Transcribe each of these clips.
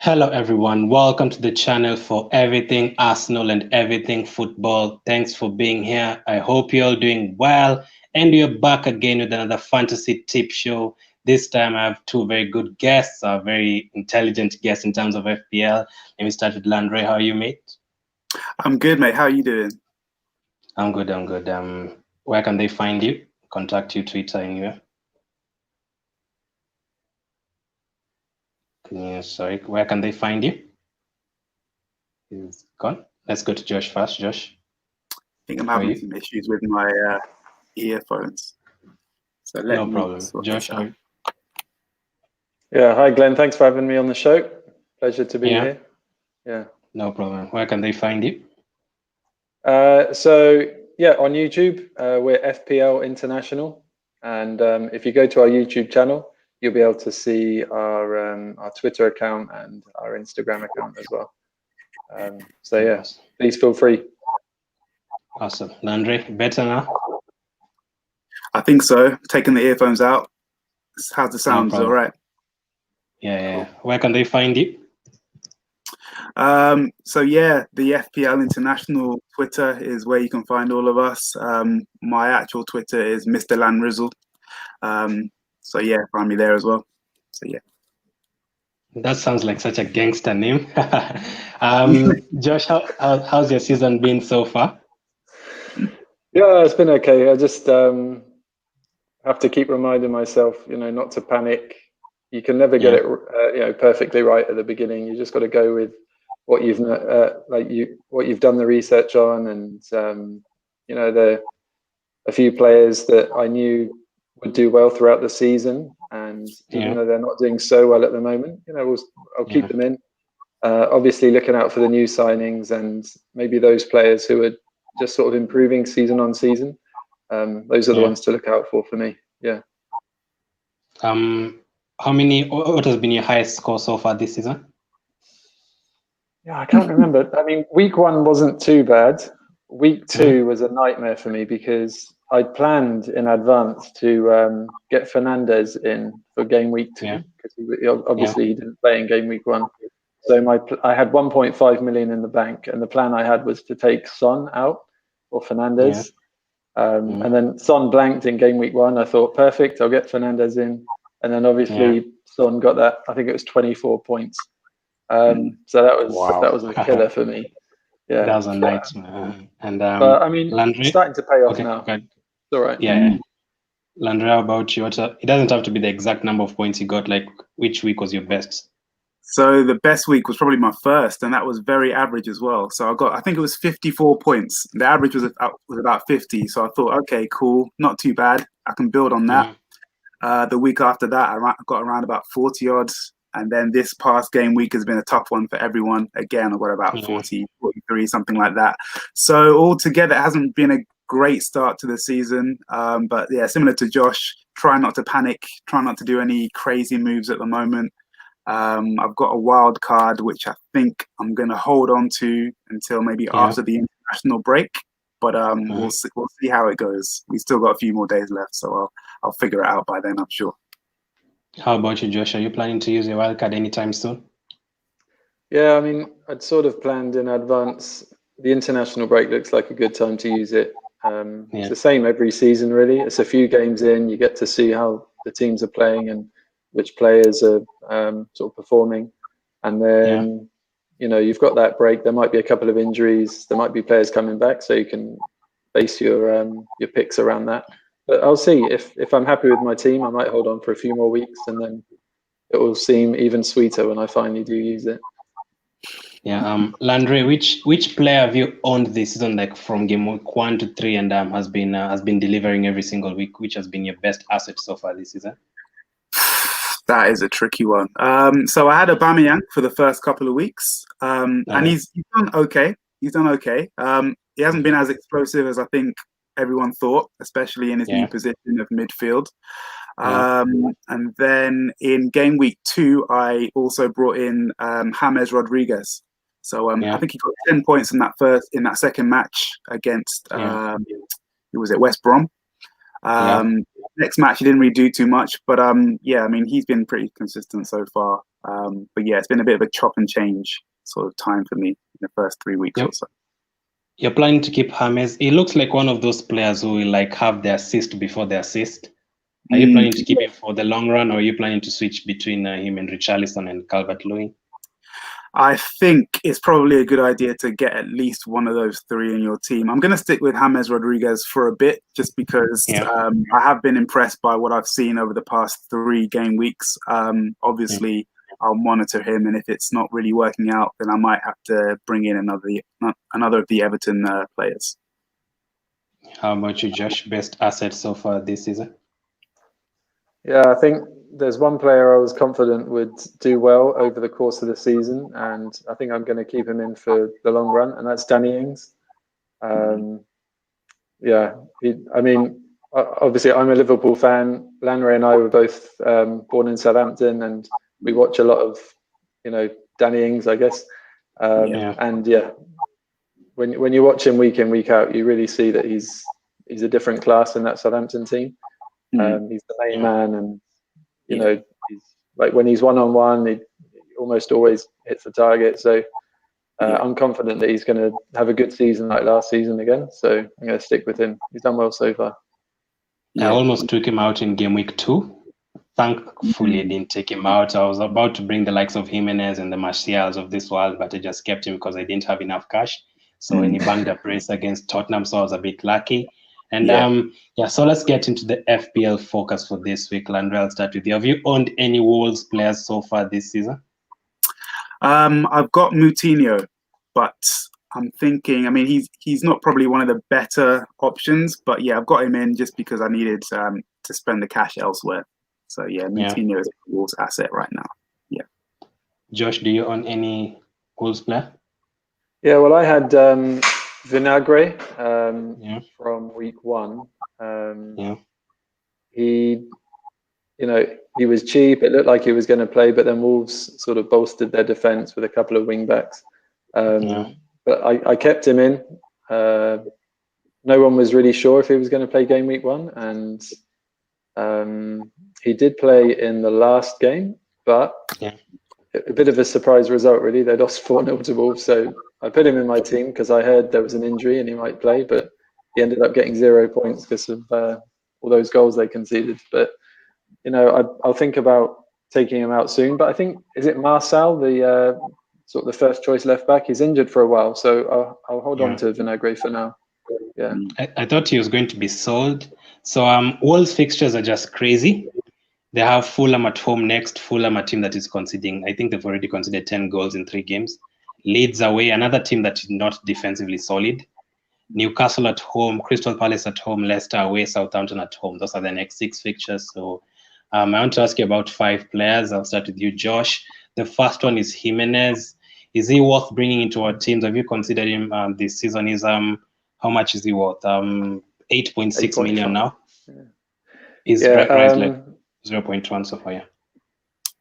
Hello, everyone. Welcome to the channel for everything Arsenal and everything football. Thanks for being here. I hope you're all doing well. And you're back again with another fantasy tip show. This time I have two very good guests, very intelligent guests in terms of FPL. Let me start with Landry. How are you, mate? I'm good, mate. How are you doing? I'm good. Where can they find you? Contact you, Twitter, anywhere? Sorry, where can they find you? He's gone. Let's go to Josh first. Josh. I think I'm having some issues with my earphones. So no problem. Josh, yeah, hi Glenn. Thanks for having me on the show. Pleasure to be here. Yeah. No problem. Where can they find you? So yeah, on YouTube, we're FPL International, and if you go to our YouTube channel, you'll be able to see our Twitter account and our Instagram account as well. So yeah, please feel free. Awesome. Landry, better now? I think so. Taking the earphones out. How's the sound? All right? Yeah. Cool. Where can they find you? So yeah, the FPL International Twitter is where you can find all of us. My actual Twitter is Mr. Landrizzle. So yeah, find me there as well. So yeah. That sounds like such a gangster name. Josh, how's your season been so far? Yeah, it's been okay. I just have to keep reminding myself, not to panic. You can never get it, perfectly right at the beginning. You just got to go with what you've what you've done the research on, and there are a few players that I knew would do well throughout the season, and even though they're not doing so well at the moment, I'll keep them in. Obviously, looking out for the new signings and maybe those players who are just sort of improving season on season. Those are the ones to look out for me. Yeah. What has been your highest score so far this season? Yeah, I can't remember. I mean, week 1 wasn't too bad. Week 2 was a nightmare for me because I'd planned in advance to get Fernandez in for game week 2 because he didn't play in game week 1. So I had 1.5 million in the bank, and the plan I had was to take Son out or Fernandez. And then Son blanked in game week 1. I thought, perfect, I'll get Fernandez in. And then obviously Son got that, I think it was 24 points. So that was a killer for me. Yeah, that was a nightmare. And but I mean, Landry, starting to pay off now. Okay. It's all right. Yeah. Landry, how about you? It doesn't have to be the exact number of points you got. Like, which week was your best? So the best week was probably my first, and that was very average as well. So I think it was 54 points. The average was about 50. So I thought, okay, cool, not too bad. I can build on that. The week after that, I got around about 40 odds. And then this past game week has been a tough one for everyone. Again, I got about 40, 43, something like that. So altogether, it hasn't been a great start to the season. But yeah, similar to Josh, try not to panic, try not to do any crazy moves at the moment. I've got a wild card, which I think I'm going to hold on to until maybe after the international break. But we'll see how it goes. We still got a few more days left, so I'll figure it out by then, I'm sure. How about you, Josh? Are you planning to use your wildcard anytime soon? Yeah, I mean, I'd sort of planned in advance. The international break looks like a good time to use it. It's the same every season, really. It's a few games in, you get to see how the teams are playing and which players are sort of performing. And then, you've got that break. There might be a couple of injuries. There might be players coming back, so you can base your picks around that. But I'll see. If I'm happy with my team, I might hold on for a few more weeks, and then it will seem even sweeter when I finally do use it. Yeah. Landry, which player have you owned this season, like from game week 1 to 3, and has been delivering every single week? Which has been your best asset so far this season? That is a tricky one. So I had Aubameyang for the first couple of weeks, and he's done okay. He hasn't been as explosive as I think everyone thought, especially in his new position of midfield. And then in game week 2, I also brought in James Rodriguez. So I think he got 10 points in that second match against who was it, West Brom. Next match he didn't really do too much, but I mean, he's been pretty consistent so far. But yeah, it's been a bit of a chop and change sort of time for me in the first 3 weeks or so. You're planning to keep James. He looks like one of those players who will like have the assist before the assist. Are you planning to keep him for the long run, or are you planning to switch between him and Richarlison and Calvert-Lewin? I think it's probably a good idea to get at least one of those three in your team. I'm going to stick with James Rodriguez for a bit, just because I have been impressed by what I've seen over the past 3 game weeks. Obviously, I'll monitor him, and if it's not really working out, then I might have to bring in another of the Everton players. How about you, Josh? Best asset so far this season? Yeah, I think there's one player I was confident would do well over the course of the season, and I think I'm going to keep him in for the long run, and that's Danny Ings. Obviously I'm a Liverpool fan. Lanre and I were both born in Southampton, and we watch a lot of, Danny Ings, I guess. And when you watch him week in, week out, you really see that he's a different class in that Southampton team. He's the main man, and he's like, when he's one-on-one, he almost always hits the target. So I'm confident that he's going to have a good season like last season again. So I'm going to stick with him. He's done well so far. I almost took him out in game week 2. Thankfully, I didn't take him out. I was about to bring the likes of Jimenez and the Martials of this world, but I just kept him because I didn't have enough cash. So when he banged up race against Tottenham, so I was a bit lucky. And so let's get into the FPL focus for this week. Landry, I'll start with you. Have you owned any Wolves players so far this season? I've got Moutinho, but I'm thinking, he's not probably one of the better options, but yeah, I've got him in just because I needed to spend the cash elsewhere. So yeah, Moutinho is a Wolves asset right now. Yeah. Josh, do you own any Wolves player? Yeah, well, I had Vinagre from week 1. He was cheap. It looked like he was going to play, but then Wolves sort of bolstered their defense with a couple of wing backs. But I kept him in. No one was really sure if he was going to play game week 1, and he did play in the last game, but a bit of a surprise result, really. They lost 4-0 to Wolves, so I put him in my team because I heard there was an injury and he might play, but he ended up getting 0 points because of all those goals they conceded. But I'll think about taking him out soon. But I think, is it Marçal, the sort of the first choice left back? He's injured for a while, so I'll hold on to Vinagre for now. Yeah, I thought he was going to be sold. So Wolves fixtures are just crazy. They have Fulham at home next. Fulham, a team that is conceding, I think they've already conceded 10 goals in 3 games. Leeds away, another team that is not defensively solid. Newcastle at home, Crystal Palace at home, Leicester away, Southampton at home. Those are the next 6 fixtures. So I want to ask you about 5 players. I'll start with you, Josh. The first one is Jimenez. Is he worth bringing into our teams? Have you considered him this season? Is how much is he worth? 8.6 million now. Is price like 0.1 so far?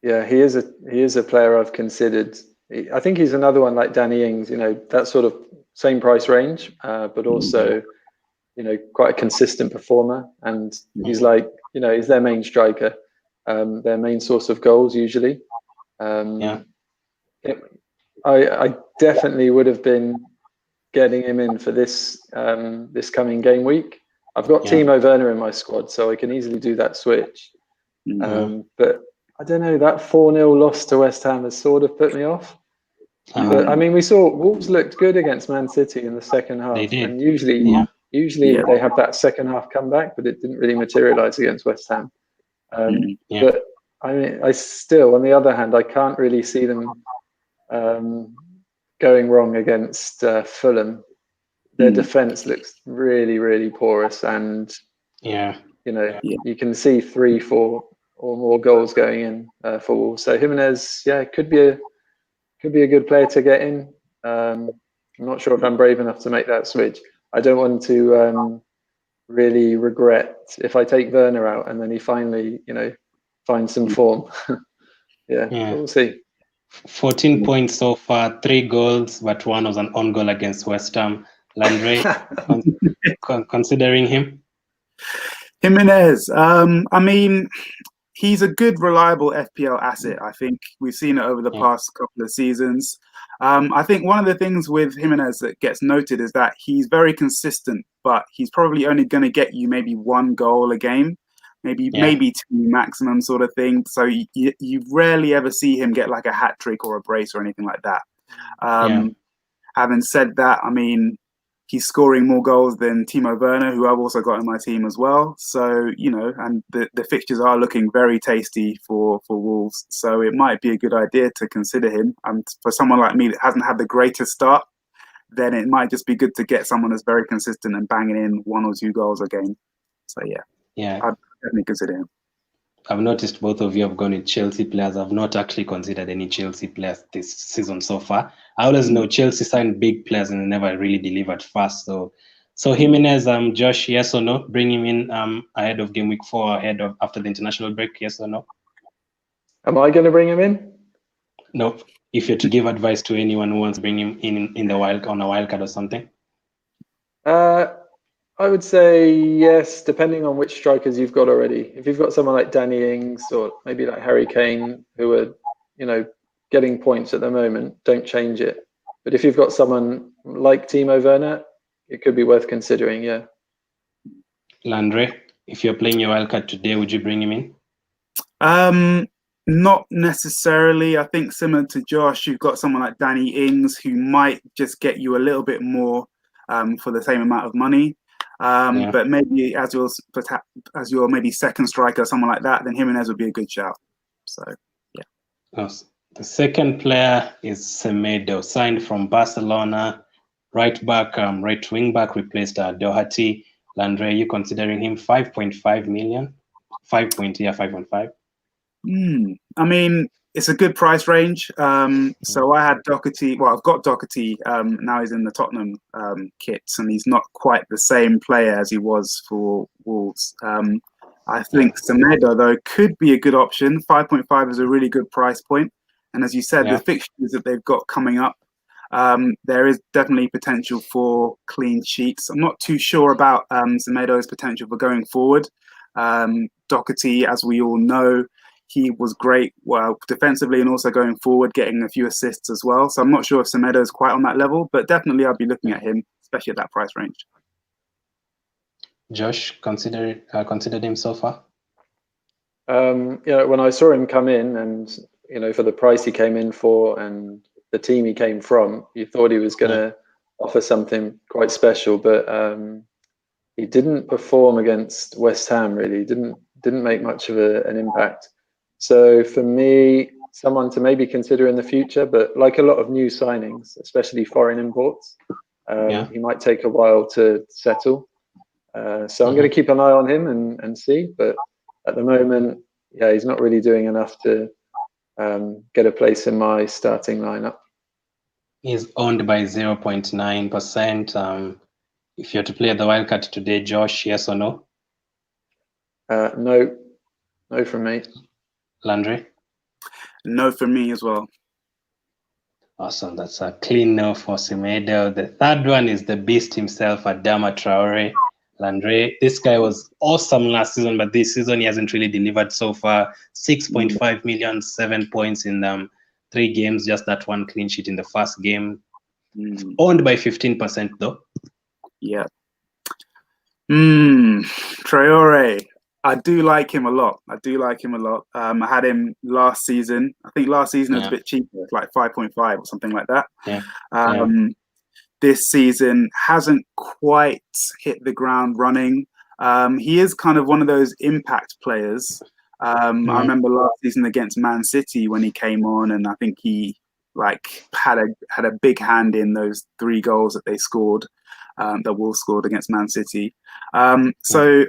Yeah, he is a player I've considered. I think he's another one like Danny Ings, that sort of same price range, but also, quite a consistent performer. And he's like, he's their main striker, their main source of goals usually. I definitely would have been getting him in for this this coming game week. I've got Timo Werner in my squad, so I can easily do that switch. But I don't know, that 4-0 loss to West Ham has sort of put me off. But we saw Wolves looked good against Man City in the second half. They did. And usually they have that second half comeback, but it didn't really materialise against West Ham. But I still, on the other hand, I can't really see them going wrong against Fulham. Their defence looks really, really porous, and you can see 3, 4 or more goals going in for Wolves. So Jimenez, could be a good player to get in. I'm not sure if I'm brave enough to make that switch. I don't want to really regret if I take Werner out and then he finally, finds some form. We'll see. 14 points so far, 3 goals, but 1 was an own goal against West Ham. Landry, considering him? Jimenez, he's a good, reliable FPL asset. I think we've seen it over the past couple of seasons. I think one of the things with Jimenez that gets noted is that he's very consistent, but he's probably only going to get you maybe one goal a game, maybe two maximum sort of thing. So you rarely ever see him get like a hat trick or a brace or anything like that. Having said that, I mean, he's scoring more goals than Timo Werner, who I've also got in my team as well. So, you know, and the fixtures are looking very tasty for Wolves. So it might be a good idea to consider him. And for someone like me that hasn't had the greatest start, then it might just be good to get someone that's very consistent and banging in 1 or 2 goals a game. So, I'd definitely consider him. I've noticed both of you have gone with Chelsea players. I've not actually considered any Chelsea players this season so far. I always know Chelsea signed big players and never really delivered fast. So Jimenez, Josh, yes or no? Bring him in ahead of game week 4, after the international break, yes or no? Am I going to bring him in? No. If you're to give advice to anyone who wants to bring him in the on a wild card or something. I would say yes, depending on which strikers you've got already. If you've got someone like Danny Ings or maybe like Harry Kane, who are, you know, getting points at the moment, don't change it. But if you've got someone like Timo Werner, it could be worth considering, Landry, if you're playing your wildcard today, would you bring him in? Not necessarily. I think similar to Josh, you've got someone like Danny Ings who might just get you a little bit more for the same amount of money. But maybe as your maybe second striker, someone like that, then Jimenez would be a good shout. So, the second player is Semedo, signed from Barcelona, right back, right wing back, replaced Doherty. Landry, are you considering him 5.5 million? 5.5? I mean, it's a good price range. So I had Doherty. Well, I've got Doherty. Now he's in the Tottenham kits, and he's not quite the same player as he was for Wolves. I think Semedo, though, could be a good option. 5.5 is a really good price point. And as you said, the fixtures that they've got coming up, there is definitely potential for clean sheets. I'm not too sure about Semedo's potential for going forward. Doherty, as we all know, he was great, defensively and also going forward, getting a few assists as well. So I'm not sure if Semedo is quite on that level, but definitely I'd be looking at him, especially at that price range. Josh, considered him so far? When I saw him come in, and for the price he came in for and the team he came from, you thought he was going to offer something quite special, but he didn't perform against West Ham. Really, didn't make much of an impact. So for me, someone to maybe consider in the future, but like a lot of new signings, especially foreign imports, he might take a while to settle. So I'm going to keep an eye on him and see. But at the moment, he's not really doing enough to get a place in my starting lineup. He's owned by 0.9%. If you're to play the wildcard today, Josh, yes or no? No from me. Landry? No for me as well. Awesome. That's a clean no for Semedo. The third one is the beast himself, Adama Traore. Landry, this guy was awesome last season, but this season he hasn't really delivered so far. 6.5 million, 7 points in 3 games, just that one clean sheet in the first game. Owned by 15% though. Yeah. Traore. I do like him a lot. I had him last season. I think last season it was a bit cheaper, like 5.5 or something like that. This season hasn't quite hit the ground running. He is kind of one of those impact players. I remember last season against Man City when he came on, and I think he had a big hand in those 3 goals that they scored, that Wolves scored against Man City. So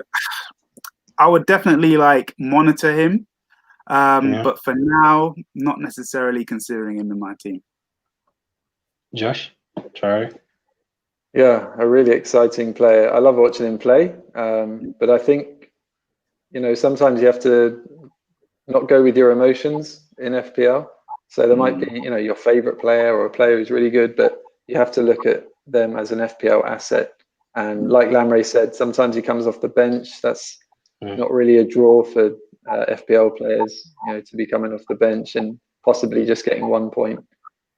I would definitely monitor him, but for now, not necessarily considering him in my team. Josh, Traore? Yeah, a really exciting player. I love watching him play, but I think sometimes you have to not go with your emotions in FPL. So there might be your favorite player or a player who's really good, but you have to look at them as an FPL asset. And like Lamray said, sometimes he comes off the bench. That's not really a draw for FPL players, to be coming off the bench and possibly just getting 1 point.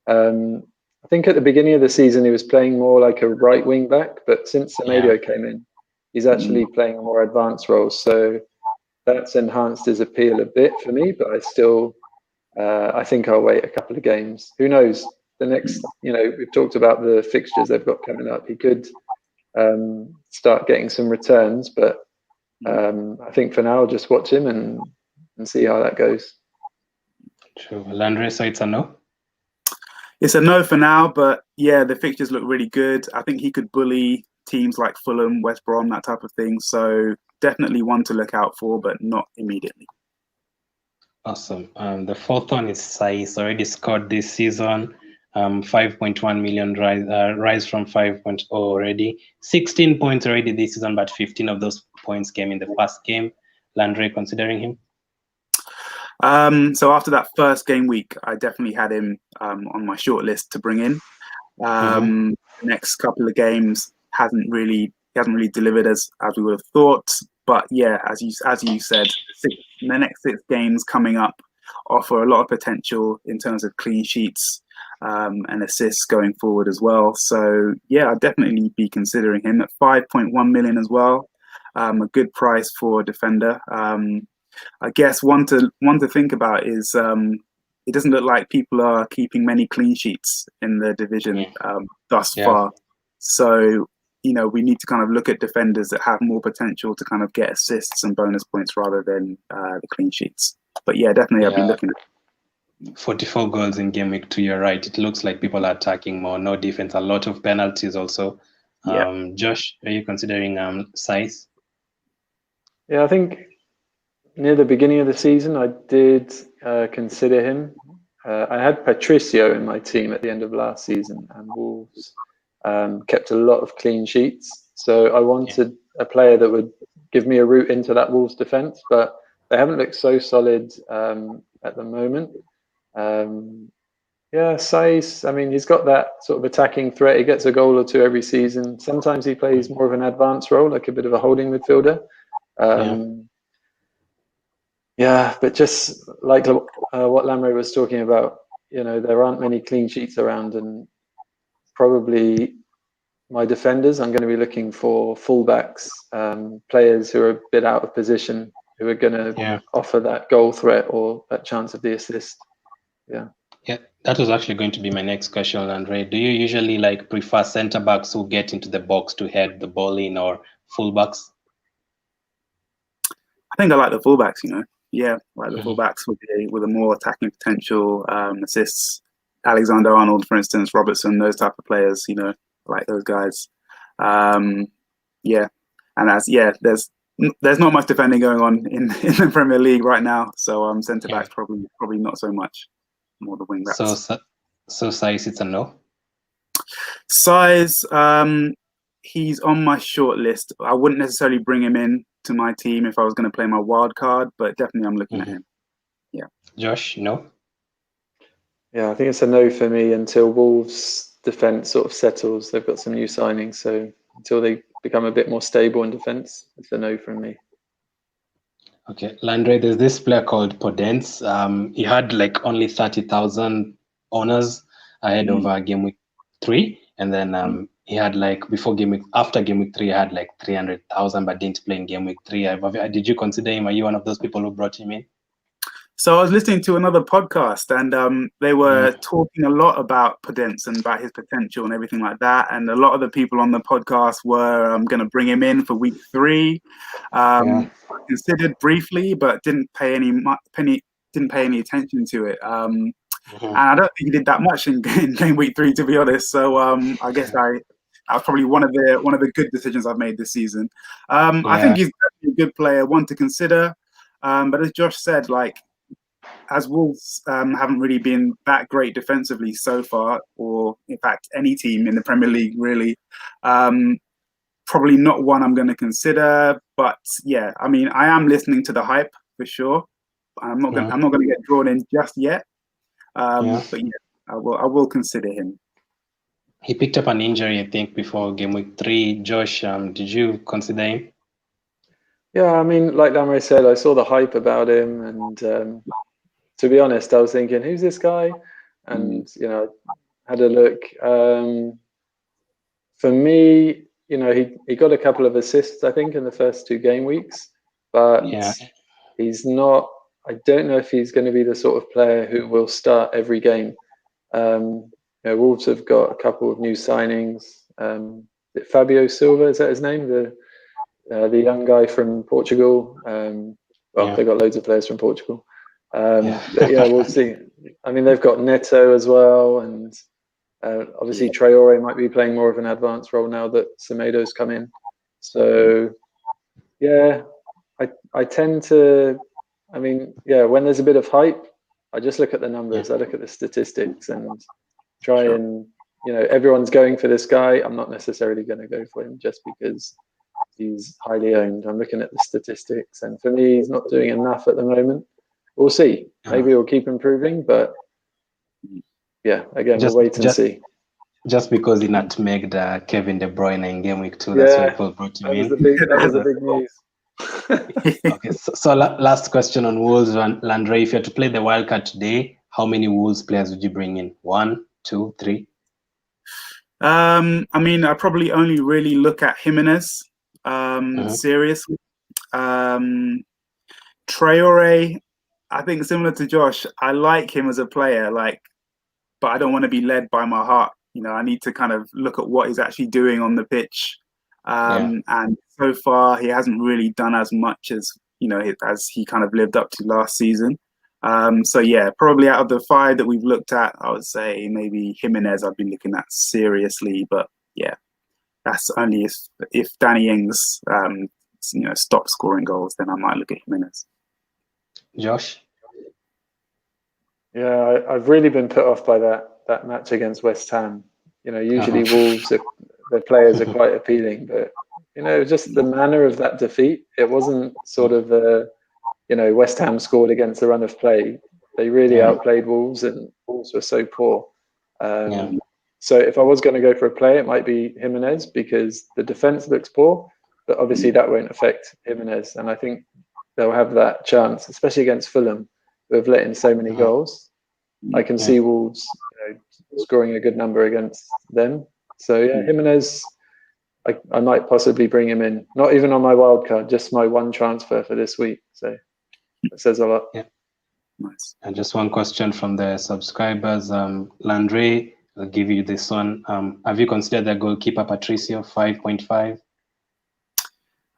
I think at the beginning of the season he was playing more like a right wing back, but since Semedo came in, he's actually playing a more advanced role. So that's enhanced his appeal a bit for me, but I think I'll wait a couple of games. Who knows? The next, we've talked about the fixtures they've got coming up. He could start getting some returns, but I think for now I'll just watch him and see how that goes. True. Landry, so it's a no? It's a no for now, but yeah, the fixtures look really good. I think he could bully teams like Fulham, West Brom, that type of thing. So definitely one to look out for, but not immediately. Awesome. The fourth one is Sai's already scored this season. 5.1 million rise from 5.0 already. 16 points already this season, but 15 of those points came in the first game. Landry, considering him? So after that first game week, I definitely had him on my short list to bring in. The next couple of games hasn't really delivered as we would have thought. But yeah, as you said, the next 6 games coming up offer a lot of potential in terms of clean sheets and assists going forward as well. So yeah, I'd definitely be considering him at 5.1 million as well. A good price for a defender. I guess one to think about is it doesn't look like people are keeping many clean sheets in the division thus far. So, we need to kind of look at defenders that have more potential to kind of get assists and bonus points rather than the clean sheets. But yeah, definitely I've been looking at 44 goals in game week 2, you're right. It looks like people are attacking more, no defense, a lot of penalties also. Josh, are you considering size? Yeah, I think near the beginning of the season, I did consider him. I had Patricio in my team at the end of last season, and Wolves kept a lot of clean sheets. So I wanted a player that would give me a route into that Wolves defence, but they haven't looked so solid at the moment. Sai's, he's got that sort of attacking threat. He gets a goal or two every season. Sometimes he plays more of an advanced role, like a bit of a holding midfielder. But just like what Lamre was talking about, there aren't many clean sheets around, and probably my defenders, I'm going to be looking for fullbacks, players who are a bit out of position, who are going to offer that goal threat or that chance of the assist. Yeah, that was actually going to be my next question, Andre. Do you usually prefer centre backs who get into the box to head the ball in, or fullbacks? I think I like the fullbacks. Yeah, like the fullbacks with a more attacking potential, assists. Alexander Arnold, for instance, Robertson, those type of players. Like those guys. And there's not much defending going on in the Premier League right now. So centre backs probably not so much. More the wing backs. So size, it's a no. Size, he's on my short list. I wouldn't necessarily bring him in to my team if I was going to play my wild card, but definitely I'm looking at him. Yeah. Josh, no? Yeah, I think it's a no for me until Wolves' defence sort of settles. They've got some new signings, so until they become a bit more stable in defence, it's a no from me. Okay, Landry, there's this player called Podence. He had only 30,000 owners ahead of game week 3, and then he had after game week 3, he had 300,000, but didn't play in game week 3. Did you consider him? Are you one of those people who brought him in? So I was listening to another podcast, and they were talking a lot about Podence and about his potential and everything like that. And a lot of the people on the podcast were going to bring him in for week 3. Considered briefly, but didn't pay any attention to it. And I don't think he did that much in game week 3, to be honest. So I guess that was probably one of the good decisions I've made this season. I think he's a good player, one to consider. But as Josh said, as Wolves haven't really been that great defensively so far, or in fact any team in the Premier League really, probably not one I'm going to consider. But yeah, I am listening to the hype for sure. I'm not going to get drawn in just yet. But yeah, I will consider him. He picked up an injury, I think, before game week 3. Josh, did you consider him? Yeah, I mean, like Lamre said, I saw the hype about him, and to be honest, I was thinking, who's this guy? And had a look. For me, he got a couple of assists, I think, in the first 2 game weeks, but Yeah, he's not. I don't know if he's going to be the sort of player who will start every game. Wolves have got a couple of new signings. Fabio Silva, is that his name? The young guy from Portugal. yeah. They've got loads of players from Portugal. Yeah. But yeah, we'll see. I mean, they've got Neto as well, and obviously Traore might be playing more of an advanced role now that Semedo's come in. So yeah, I tend to. I mean, yeah, when there's a bit of hype, I just look at the numbers. I look at the statistics and try and everyone's going for this guy. I'm not necessarily going to go for him just because he's highly owned. I'm looking at the statistics, and for me, he's not doing enough at the moment. We'll see. Maybe he'll keep improving, but yeah, again, we'll wait and see. Just because he nutmegged Kevin De Bruyne in game week 2, that's why people brought him in. That was the big news. Okay, so last question on Wolves, Landry. If you had to play the wildcard today, how many Wolves players would you bring in? 1, 2, 3? I mean, I probably only really look at Jimenez seriously. Traore, I think similar to Josh, I like him as a player, but I don't want to be led by my heart. I need to kind of look at what he's actually doing on the pitch. And so far, he hasn't really done as much as as he kind of lived up to last season. So yeah, probably out of the 5 that we've looked at, I would say maybe Jimenez I've been looking at seriously. But yeah, that's only if Danny Ings stops scoring goals, then I might look at Jimenez. Josh? Yeah, I've really been put off by that match against West Ham. Usually Wolves, their players are quite appealing, but just the manner of that defeat. It wasn't sort of West Ham scored against the run of play. They really outplayed Wolves, and Wolves were so poor. So if I was going to go for a play, it might be Jimenez because the defense looks poor, but obviously that won't affect Jimenez, and I think they'll have that chance, especially against Fulham, who have let in so many goals. I can see Wolves scoring a good number against them. So yeah, Jimenez, I might possibly bring him in. Not even on my wild card, just my one transfer for this week. So that says a lot. Yeah. Nice. And just one question from the subscribers. Landry, I'll give you this one. Have you considered the goalkeeper Patricio 5.5?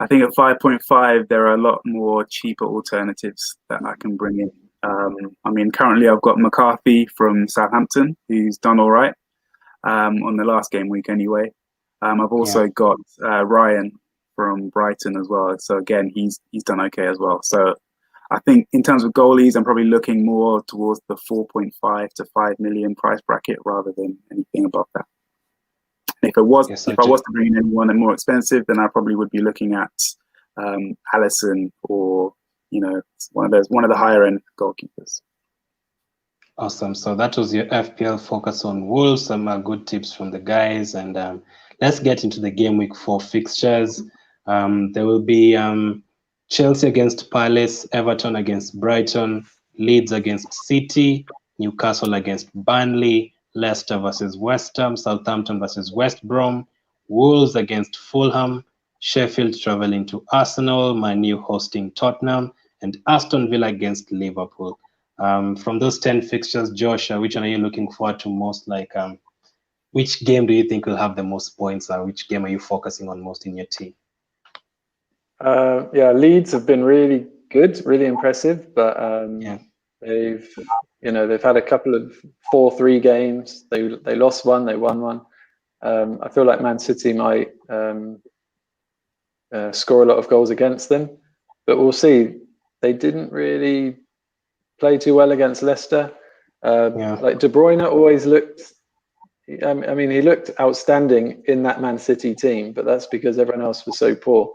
I think at 5.5, there are a lot more cheaper alternatives that I can bring in. I mean, currently I've got McCarthy from Southampton, who's done all right on the last game week anyway. I've also got Ryan from Brighton as well. So again, he's done okay as well. So I think in terms of goalies, I'm probably looking more towards the 4.5 to 5 million price bracket rather than anything above that. And if I was to bring in anyone more expensive, then I probably would be looking at Alisson or one of the higher end goalkeepers. Awesome. So that was your FPL focus on Wolves. Some good tips from the guys, and let's get into the game week 4 fixtures. There will be Chelsea against Palace, Everton against Brighton, Leeds against City, Newcastle against Burnley, Leicester versus West Ham, Southampton versus West Brom, Wolves against Fulham, Sheffield traveling to Arsenal, Man U hosting Tottenham, and Aston Villa against Liverpool. From those 10 fixtures, Josh, which one are you looking forward to most? Which game do you think will have the most points? Which game are you focusing on most in your team? Leeds have been really good, really impressive, but they've had a couple of 4-3 games. They lost one, they won one. I feel like Man City might score a lot of goals against them, but we'll see. They didn't really play too well against Leicester. Like De Bruyne always looked. I mean, he looked outstanding in that Man City team, but that's because everyone else was so poor.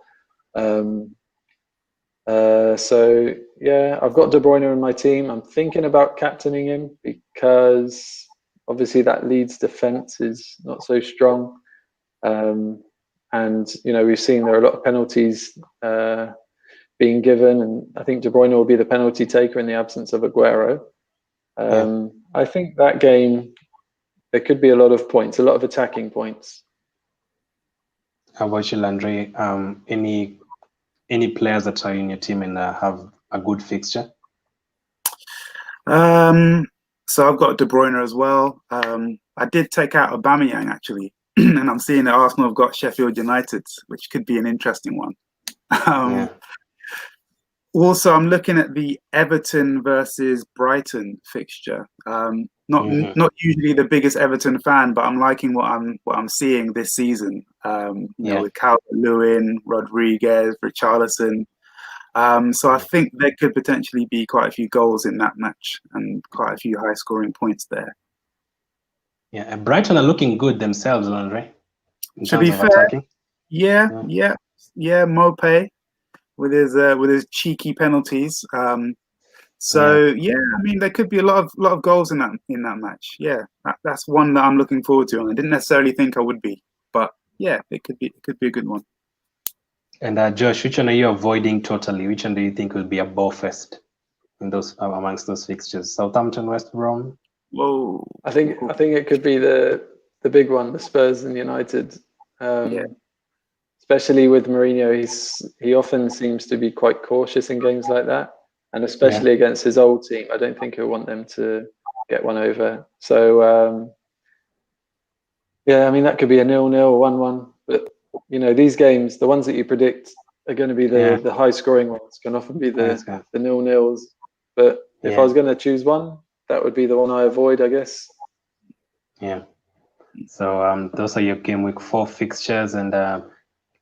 So yeah, I've got De Bruyne in my team. I'm thinking about captaining him because obviously that Leeds defense is not so strong, and we've seen there are a lot of penalties being given, and I think De Bruyne will be the penalty taker in the absence of Aguero. I think that game, there could be a lot of points, a lot of attacking points. How about you, Landry? Any players that are in your team and have a good fixture? So I've got De Bruyne as well. I did take out Aubameyang actually, and I'm seeing that Arsenal have got Sheffield United, which could be an interesting one. Also, I'm looking at the Everton versus Brighton fixture. Not usually the biggest Everton fan, but I'm liking what I'm seeing this season. You know, with Calvert-Lewin, Rodriguez, Richarlison. So I think there could potentially be quite a few goals in that match and quite a few high-scoring points there. Yeah, and Brighton are looking good themselves, Andre. To be fair, attacking. Yeah. Mopé with his cheeky penalties. So I mean, there could be a lot of goals in that match. Yeah, that's one that I'm looking forward to, and I didn't necessarily think I would be, but yeah, it could be a good one. And Josh, which one are you avoiding totally? Which one do you think will be a ball fest in those amongst those fixtures? Southampton, West Brom. Whoa! I think it could be the big one, the Spurs and United. Especially with Mourinho, he often seems to be quite cautious in games like that, and especially against his old team. I don't think he'll want them to get one over. So I mean, that could be a 0-0 or 1-1. But you know, these games, the ones that you predict are going to be the high scoring ones, can often be the 0-0s. But if I was going to choose one, that would be the one I avoid, I guess. Yeah. So those are your game week 4 fixtures, and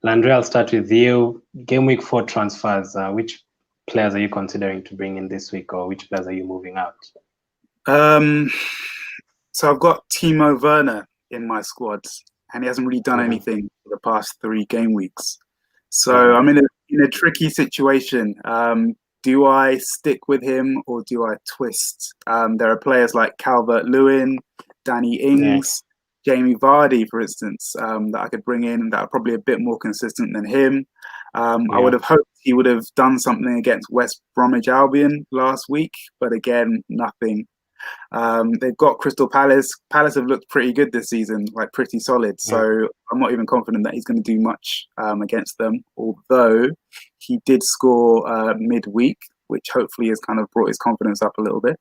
Landry, I'll start with you. Game week 4 transfers. Which players are you considering to bring in this week, or which players are you moving out? So I've got Timo Werner in my squad, and he hasn't really done anything for the past 3 game weeks. So I'm in a tricky situation. Do I stick with him or do I twist? There are players like Calvert-Lewin, Danny Ings, Jamie Vardy, for instance, that I could bring in that are probably a bit more consistent than him. I would have hoped he would have done something against West Bromwich Albion last week, but again, nothing. They've got Crystal Palace. Palace have looked pretty good this season, like pretty solid. So I'm not even confident that he's going to do much against them, although he did score midweek, which hopefully has kind of brought his confidence up a little bit.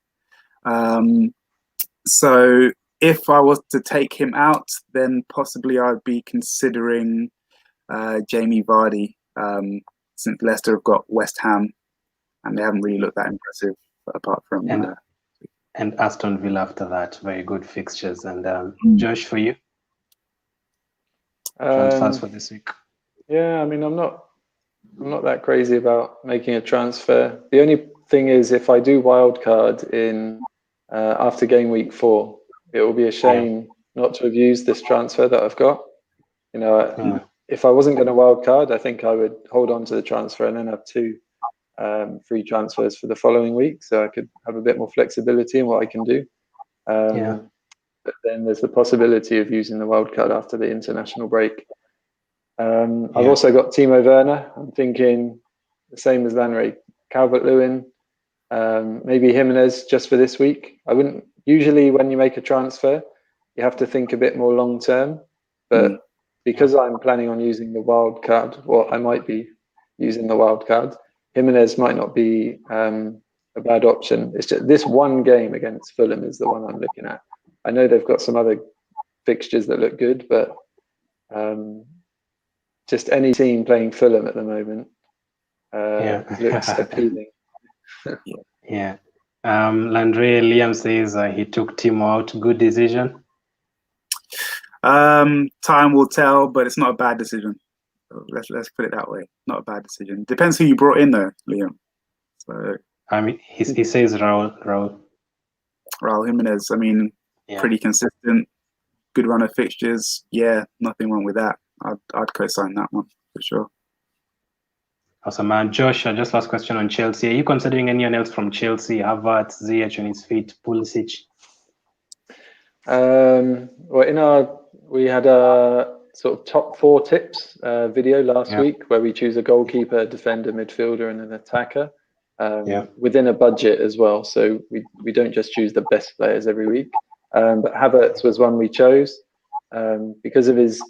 So if I was to take him out, then possibly I'd be considering Jamie Vardy, since Leicester have got West Ham, and they haven't really looked that impressive apart from... And Aston Villa after that. Very good fixtures. And Josh, for you? Transfers for this week. Yeah, I mean, I'm not that crazy about making a transfer. The only thing is, if I do wildcard in after game week 4, it will be a shame not to have used this transfer that I've got. You know, if I wasn't going to wildcard, I think I would hold on to the transfer and then have 2 free transfers for the following week, so I could have a bit more flexibility in what I can do. But then there's the possibility of using the wildcard after the international break. I've also got Timo Werner. I'm thinking the same as Lanry, Calvert-Lewin, maybe Jimenez just for this week. I wouldn't usually, when you make a transfer, you have to think a bit more long term, but because I'm planning on using the wildcard, well, I might be using the wildcard, Jimenez might not be a bad option. It's just this one game against Fulham is the one I'm looking at. I know they've got some other fixtures that look good, but just any team playing Fulham at the moment looks appealing. Landry, Liam says he took Timo out. Good decision? Time will tell, but it's not a bad decision. Let's put it that way. Not a bad decision. Depends who you brought in, though, Liam. So I mean, he says Raul Jimenez. I mean, pretty consistent, good run of fixtures. Yeah, nothing wrong with that. I'd co-sign that one for sure. Awesome, man. Josh, just last question on Chelsea. Are you considering anyone else from Chelsea? Havertz, Ziyech on his feet, Pulisic? Well, we had sort of top 4 tips video last week, where we choose a goalkeeper, defender, midfielder, and an attacker within a budget as well. So we don't just choose the best players every week. But Havertz was one we chose because of his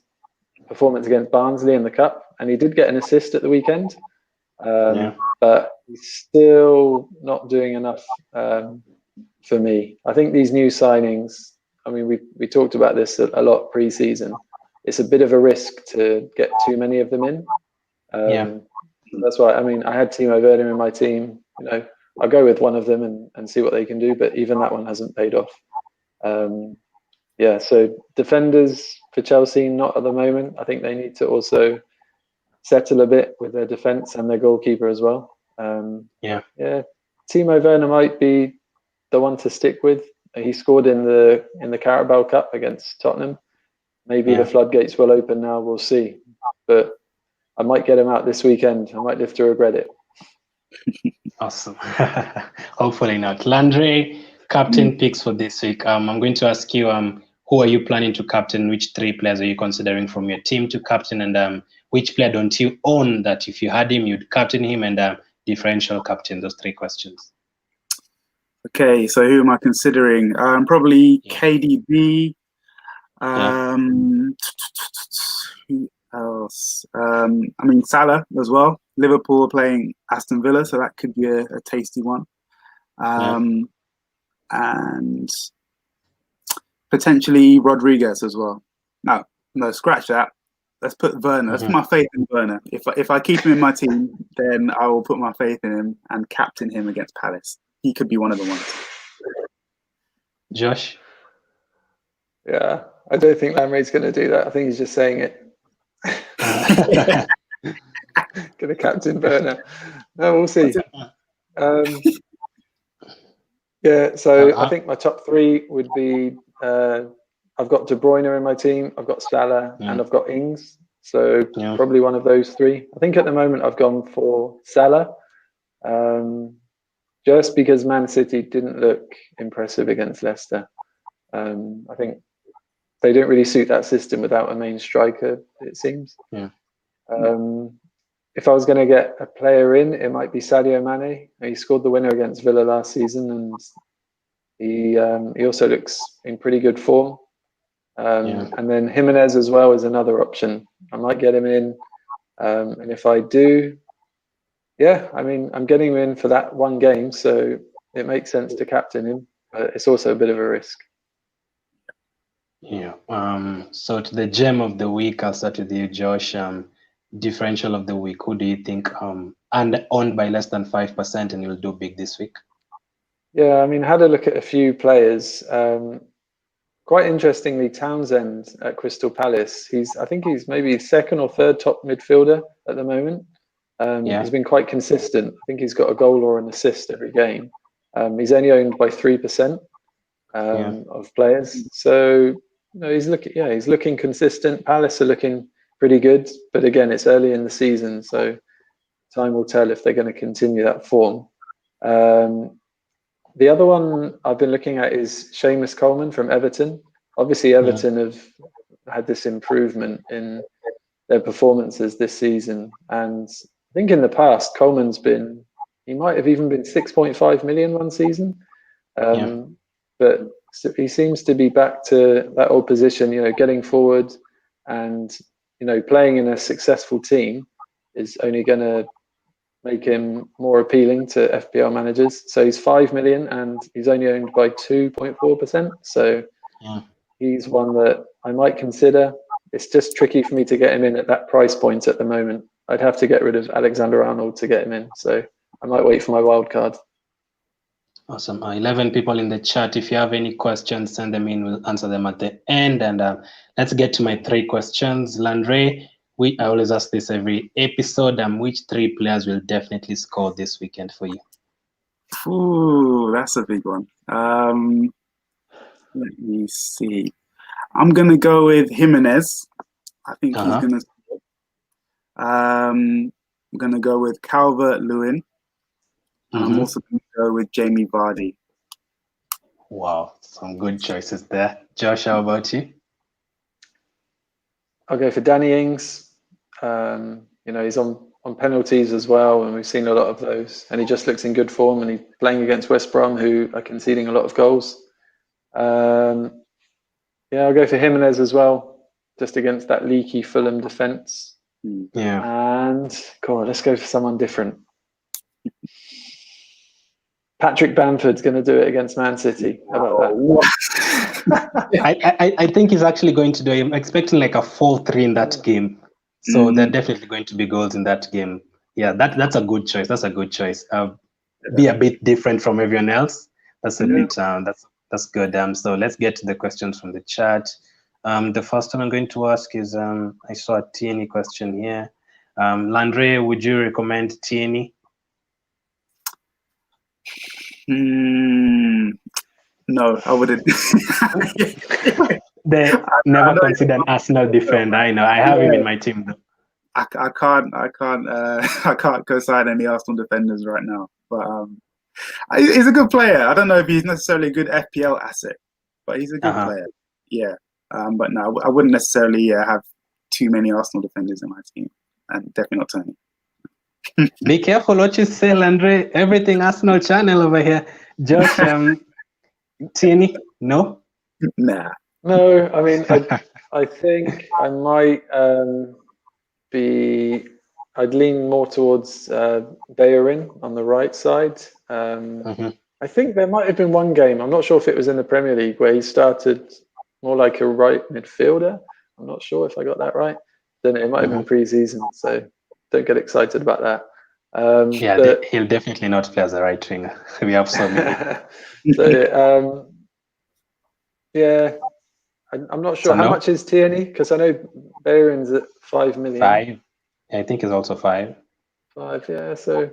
performance against Barnsley in the Cup, and he did get an assist at the weekend. But he's still not doing enough for me. I think these new signings, I mean, we talked about this a lot pre-season. It's a bit of a risk to get too many of them in. That's why, I mean, I had Timo Werner in my team. You know, I'll go with one of them and see what they can do, but even that one hasn't paid off. So defenders for Chelsea, not at the moment. I think they need to also settle a bit with their defence and their goalkeeper as well. Timo Werner might be the one to stick with. He scored in the Carabao Cup against Tottenham. Maybe the floodgates will open now. We'll see. But I might get him out this weekend. I might live to regret it. Awesome. Hopefully not. Landry, captain picks for this week. I'm going to ask you, who are you planning to captain? Which 3 players are you considering from your team to captain? And which player don't you own that if you had him, you'd captain him? And differential captain, those 3 questions. Okay, so who am I considering? Probably KDB. Who else? I mean, Salah as well. Liverpool are playing Aston Villa, so that could be a tasty one. And potentially Rodriguez as well. No, scratch that. Let's put Werner. Let's put my faith in Werner. If I keep him in my team, then I will put my faith in him and captain him against Palace. He could be one of the ones. Josh? Yeah, I don't think Lamray's going to do that. I think he's just saying it. Going to captain Werner. No, we'll see. I think my top 3 would be I've got De Bruyne in my team, I've got Salah, and I've got Ings. So probably one of those 3. I think at the moment I've gone for Salah, just because Man City didn't look impressive against Leicester. I think they don't really suit that system without a main striker, it seems. If I was going to get a player in, it might be Sadio Mane. He scored the winner against Villa last season, and he also looks in pretty good form. And then Jimenez as well is another option. I might get him in, and if I do, I mean, I'm getting him in for that one game, so it makes sense to captain him, but it's also a bit of a risk. So to the gem of the week, I'll start with you, Josh. Differential of the week, who do you think and owned by less than 5% and you'll do big this week? I mean, I had a look at a few players. Quite interestingly, Townsend at Crystal Palace, I think he's maybe 2nd or 3rd top midfielder at the moment. He's been quite consistent. I think he's got a goal or an assist every game. He's only owned by 3% of players. So he's looking consistent. Palace are looking pretty good, but again, it's early in the season, so time will tell if they're going to continue that form. The other one I've been looking at is Seamus Coleman from Everton. Obviously, Everton have had this improvement in their performances this season, and I think in the past, he might have even been 6.5 million one season, but he seems to be back to that old position, getting forward, and playing in a successful team is only going to make him more appealing to FPL managers. So he's 5 million and he's only owned by 2.4%. So he's one that I might consider. It's just tricky for me to get him in at that price point at the moment. I'd have to get rid of Alexander-Arnold to get him in. So I might wait for my wild card. Awesome. 11 people in the chat. If you have any questions, send them in. We'll answer them at the end. And let's get to my 3 questions. Landry, I always ask this every episode. Which 3 players will definitely score this weekend for you? Ooh, that's a big one. Let me see. I'm going to go with Jimenez. I think he's going to score. I'm going to go with Calvert-Lewin. And I'm also going to go with Jamie Vardy. Wow, some good choices there. Josh, how about you? I'll go for Danny Ings. He's on penalties as well, and we've seen a lot of those. And he just looks in good form, and he's playing against West Brom, who are conceding a lot of goals. I'll go for Jimenez as well, just against that leaky Fulham defence. Yeah. And God, let's go for someone different. Patrick Bamford's going to do it against Man City. How about that? I think he's actually going to do it. I'm expecting like a 4-3 in that game. So there are definitely going to be goals in that game. Yeah, that's a good choice. That's a good choice. Be a bit different from everyone else. That's a bit that's good. So let's get to the questions from the chat. The first one I'm going to ask is I saw a Tierney question here. Landry, would you recommend Tierney? No, I wouldn't. They never consider an Arsenal defender. I know. I have him in my team though. I can't co-sign any Arsenal defenders right now. But he's a good player. I don't know if he's necessarily a good FPL asset, but he's a good player. Yeah. But no, I wouldn't necessarily have too many Arsenal defenders in my team, and definitely not Tony. Be careful what you say, Landry. Everything Arsenal channel over here. Josh, Tierney, no? Nah. No, I mean, I think I might I'd lean more towards Bellerin on the right side. I think there might have been one game, I'm not sure if it was in the Premier League, where he started more like a right midfielder. I'm not sure if I got that right. Then it might have been pre-season, so don't get excited about that. He'll definitely not play as a right winger. We have so many. I'm not sure how much is Tierney, because I know Bellerin's at 5 million. 5. I think it's also 5. 5, yeah. So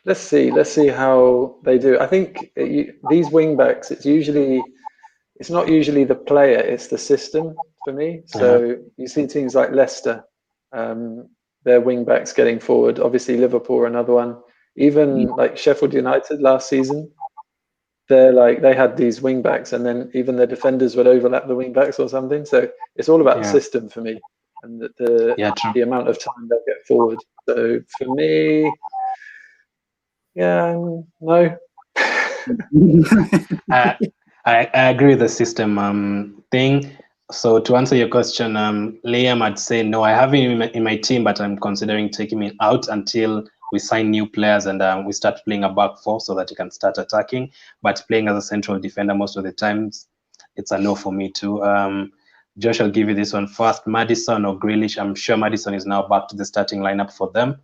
let's see how they do. I think these wing backs, it's not usually the player, it's the system for me. So you see teams like Leicester, their wing backs getting forward. Obviously Liverpool are another one. Even like Sheffield United last season, they had these wing backs, and then even the defenders would overlap the wing backs or something. So it's all about the system for me, and the amount of time they'll get forward. So for me, no. I agree with the system thing. So to answer your question, Liam, I'd say no. I have him in my team, but I'm considering taking him out until we sign new players and we start playing a back four so that he can start attacking. But playing as a central defender most of the times, it's a no for me too. Josh, I'll give you this one first. Maddison or Grealish? I'm sure Maddison is now back to the starting lineup for them.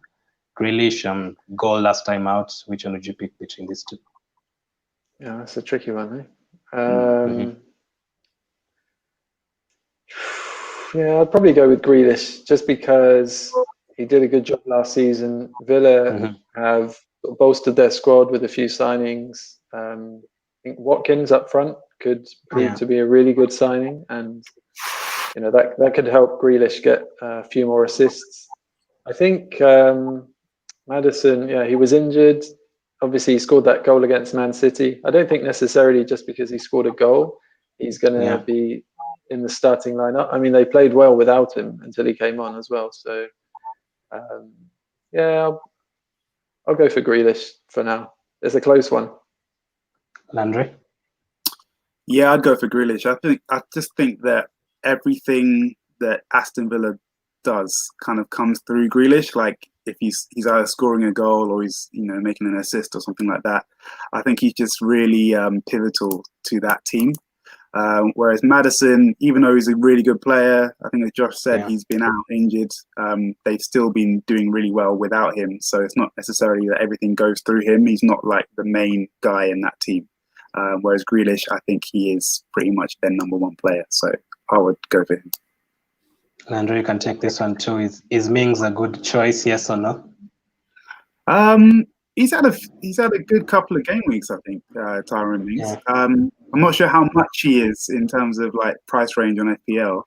Grealish, goal last time out. Which one would you pick between these two? Yeah, that's a tricky one, eh? Yeah, I'd probably go with Grealish just because he did a good job last season. Villa have bolstered their squad with a few signings. I think Watkins up front could prove to be a really good signing, and that could help Grealish get a few more assists. I think Maddison, he was injured. Obviously, he scored that goal against Man City. I don't think necessarily just because he scored a goal, he's going to be in the starting lineup. I mean, they played well without him until he came on as well. So, I'll go for Grealish for now. It's a close one. Landry? Yeah, I'd go for Grealish. I just think that everything that Aston Villa does kind of comes through Grealish. Like if he's either scoring a goal or he's making an assist or something like that. I think he's just really pivotal to that team. Whereas Maddison, even though he's a really good player, I think as Josh said, he's been out injured. They've still been doing really well without him. So it's not necessarily that everything goes through him. He's not like the main guy in that team. Whereas Grealish, I think he is pretty much their number one player. So I would go for him. Landry, you can take this one too. Is Mings a good choice, yes or no? He's had a good couple of game weeks, I think, Tyrone Mings. Yeah. I'm not sure how much he is in terms of like price range on FPL.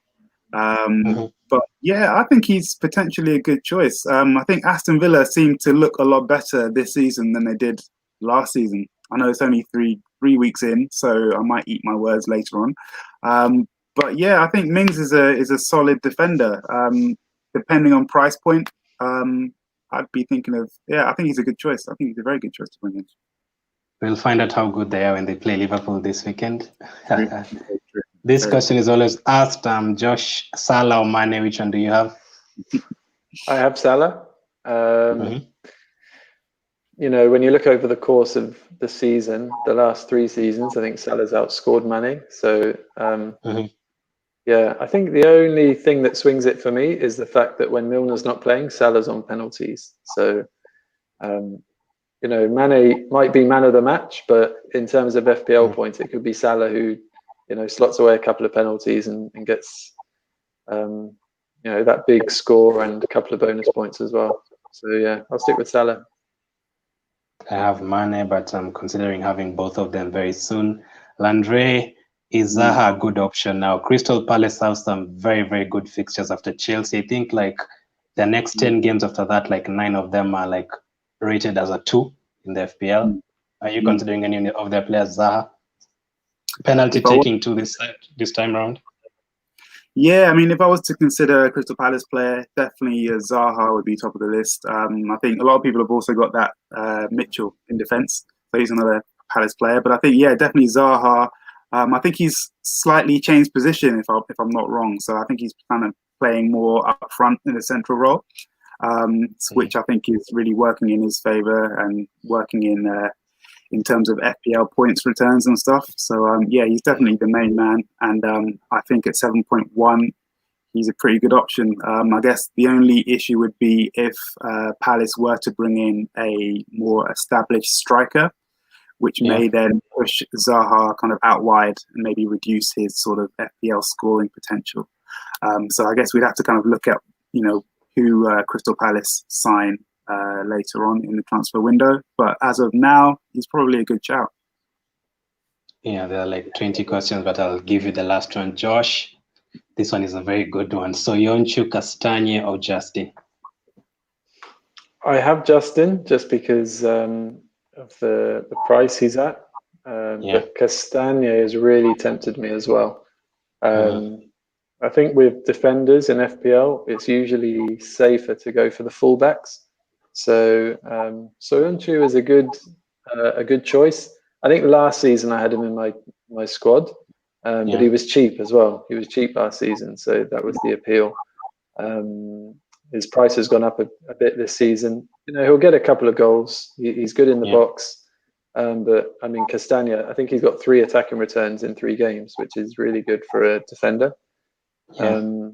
But yeah, I think he's potentially a good choice. I think Aston Villa seem to look a lot better this season than they did last season. I know it's only three weeks in, so I might eat my words later on. But yeah, I think Mings is a solid defender. Depending on price point, I'd be thinking of I think he's a good choice. I think he's a very good choice to bring in. We'll find out how good they are when they play Liverpool this weekend. True. This question is always asked. Josh, Salah or Mane, which one do you have? I have Salah. You know, when you look over the course of the season, the last 3 seasons, I think Salah's outscored Mane. So, yeah, I think the only thing that swings it for me is the fact that when Milner's not playing, Salah's on penalties. So, you know, Mane might be man of the match, but in terms of FPL points, it could be Salah who, you know, slots away a couple of penalties and gets, you know, that big score and a couple of bonus points as well. So, yeah, I'll stick with Salah. I have Mane, but I'm considering having both of them very soon. Landry, is Zaha a good option now? Crystal Palace have some very, very good fixtures after Chelsea. I think like the next 10 games after that, like 9 of them are like rated as a 2 in the FPL. Are you considering any of their players, Zaha? Penalty taking 2 this time round? Yeah, I mean, if I was to consider a Crystal Palace player, definitely Zaha would be top of the list. I think a lot of people have also got that Mitchell in defence, so he's another Palace player. But I think, yeah, definitely Zaha. I think he's slightly changed position, if I'm not wrong. So I think he's kind of playing more up front in a central role, which I think is really working in his favour and working in terms of FPL points returns and stuff. So yeah, he's definitely the main man, and I think at 7.1 he's a pretty good option. I guess the only issue would be if Palace were to bring in a more established striker, which may then push Zaha kind of out wide and maybe reduce his sort of FPL scoring potential. So I guess we'd have to kind of look at, you know, who Crystal Palace sign later on in the transfer window. But as of now, he's probably a good shout. Yeah, there are like 20 questions, but I'll give you the last one. Josh, this one is a very good one. So Yonchu, Castagne or Justin? I have Justin just because of the price he's at. But Castagne has really tempted me as well. I think with defenders in FPL, it's usually safer to go for the fullbacks. So Soyuncu is a good choice. I think last season I had him in my squad, but he was cheap as well. He was cheap last season, so that was the appeal. His price has gone up a bit this season. You know, he'll get a couple of goals. He's good in the box. But I mean, Castagne, I think he's got 3 attacking returns in 3 games, which is really good for a defender. You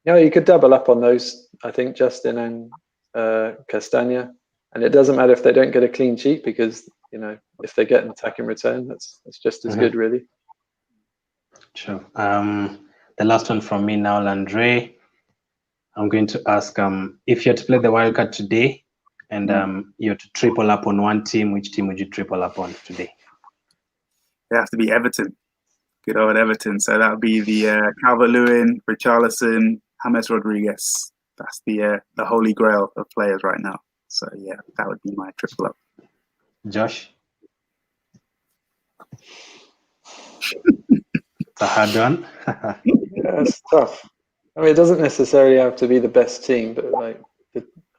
know, you could double up on those, I think, Justin and Castagne. And it doesn't matter if they don't get a clean sheet, because, you know, if they get an attacking return, that's just as good, really. Sure. The last one from me now, Landry. I'm going to ask, if you had to play the wildcard today and you had to triple up on one team, which team would you triple up on today? It has to be Everton. Good old Everton. So that would be the Calvert-Lewin, Richarlison, James Rodriguez. That's the holy grail of players right now. So yeah, that would be my triple up. Josh? It's a hard one. Yeah, it's tough. I mean, it doesn't necessarily have to be the best team, but like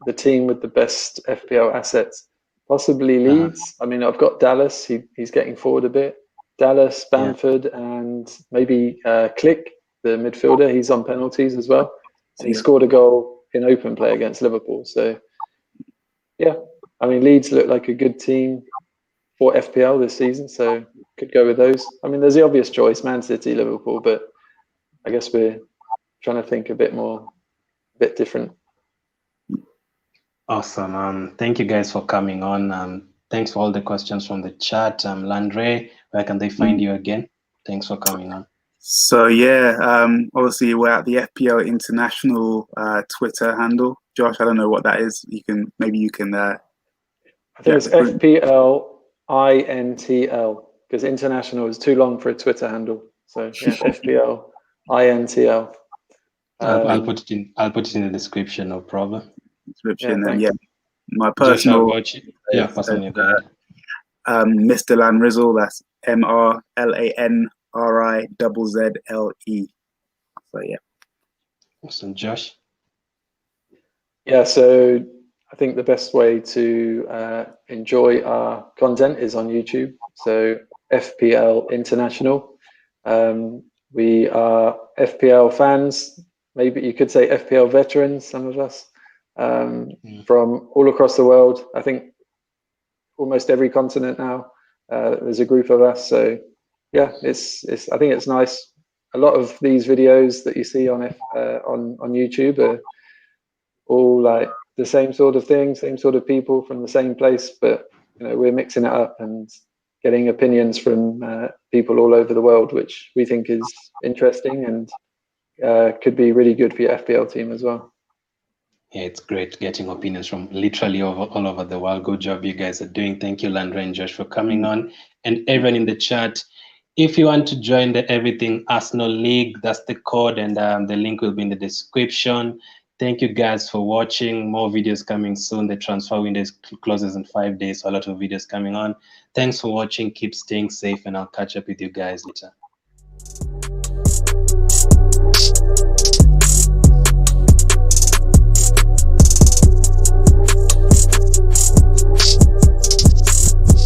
the team with the best FPL assets. Possibly Leeds. I mean, I've got Dallas. He's getting forward a bit. Dallas, Bamford, and maybe Click, the midfielder. He's on penalties as well. And he scored a goal in open play against Liverpool. So, yeah. I mean, Leeds look like a good team for FPL this season, so could go with those. I mean, there's the obvious choice, Man City, Liverpool, but I guess we're trying to think a bit different. Awesome. Thank you guys for coming on. Thanks for all the questions from the chat. Landry, where can they find you again? Thanks for coming on. So yeah, obviously we're at the FPL International Twitter handle. Josh, I don't know what that is. You can. I think it's FPL INTL, because international is too long for a Twitter handle. So yeah, FPL INTL. I'll put it in the description, no problem. Description, and my personal. Personally, Mr. Lanrizzle. That's MRLAN RIZZLE. So yeah. Awesome, Josh. Yeah, so I think the best way to enjoy our content is on YouTube. So FPL International. We are FPL fans. Maybe you could say FPL veterans, some of us, from all across the world. I think almost every continent now. There's a group of us. So yeah, it's. I think it's nice. A lot of these videos that you see on YouTube are all like the same sort of thing, same sort of people from the same place, but we're mixing it up and getting opinions from people all over the world, which we think is interesting and could be really good for your FPL team as well. Yeah, it's great getting opinions from literally all over the world. Good job you guys are doing. Thank you, Landra and Josh, for coming on. And everyone in the chat, if you want to join the Everything Arsenal League, that's the code, and the link will be in the description. Thank you guys for watching. More videos coming soon. The transfer window closes in 5 days, so a lot of videos coming on. Thanks for watching. Keep staying safe, and I'll catch up with you guys later.